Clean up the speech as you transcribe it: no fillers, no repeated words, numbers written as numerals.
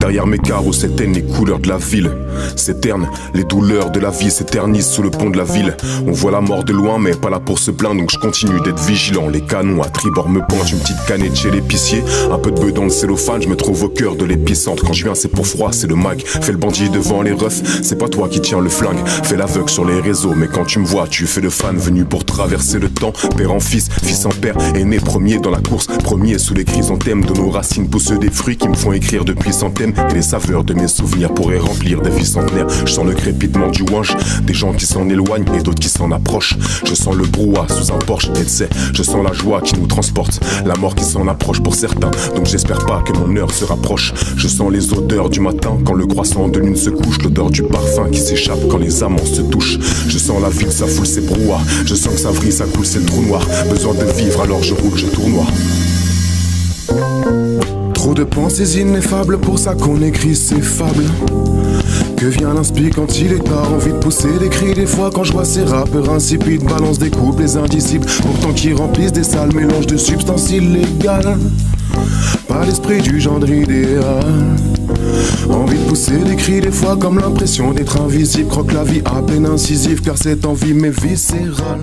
Derrière mes carreaux s'éteignent les couleurs de la ville. S'éternent, les douleurs de la vie s'éternisent sous le pont de la ville. On voit la mort de loin mais pas là pour se plaindre, donc je continue d'être vigilant. Les canons à tribord me pointent, une petite canette chez l'épicier. Un peu de bœuf dans le cellophane, je me trouve au cœur de l'épicentre. Quand je viens c'est pour froid, c'est le mag. Fais le bandit devant les refs, c'est pas toi qui tiens le flingue. Fais l'aveugle sur les réseaux, mais quand tu me vois, tu fais le fan venu pour traverser le temps. Père en fils, fils en père, aîné premier dans la course. Premier sous les chrysanthèmes de nos racines poussent des fruits qui me font écrire depuis centaines. Et les saveurs de mes souvenirs pourraient remplir des vies centenaires. Je sens le crépitement du ouinge, des gens qui s'en éloignent et d'autres qui s'en approchent. Je sens le brouhaha sous un Porsche, et tu sais, je sens la joie qui nous transporte, la mort qui s'en approche pour certains, donc j'espère pas que mon heure se rapproche. Je sens les odeurs du matin quand le croissant de lune se couche, l'odeur du parfum qui s'échappe quand les amants se touchent. Je sens la ville, ça foule ses brouhahs, je sens que ça vrille, ça coule, c'est le trou noir. Besoin de vivre alors je roule, je tournoie. Trop de pensées ineffables, pour ça qu'on écrit ces fables. Que vient l'inspi quand il est tard, envie de pousser des cris des fois quand je vois ces rappeurs insipides balance des couplets indicibles, pourtant qui remplissent des sales mélanges de substances illégales. Pas l'esprit du gendre idéal. Envie de pousser des cris des fois comme l'impression d'être invisible. Croque la vie à peine incisive car cette envie m'est viscérale.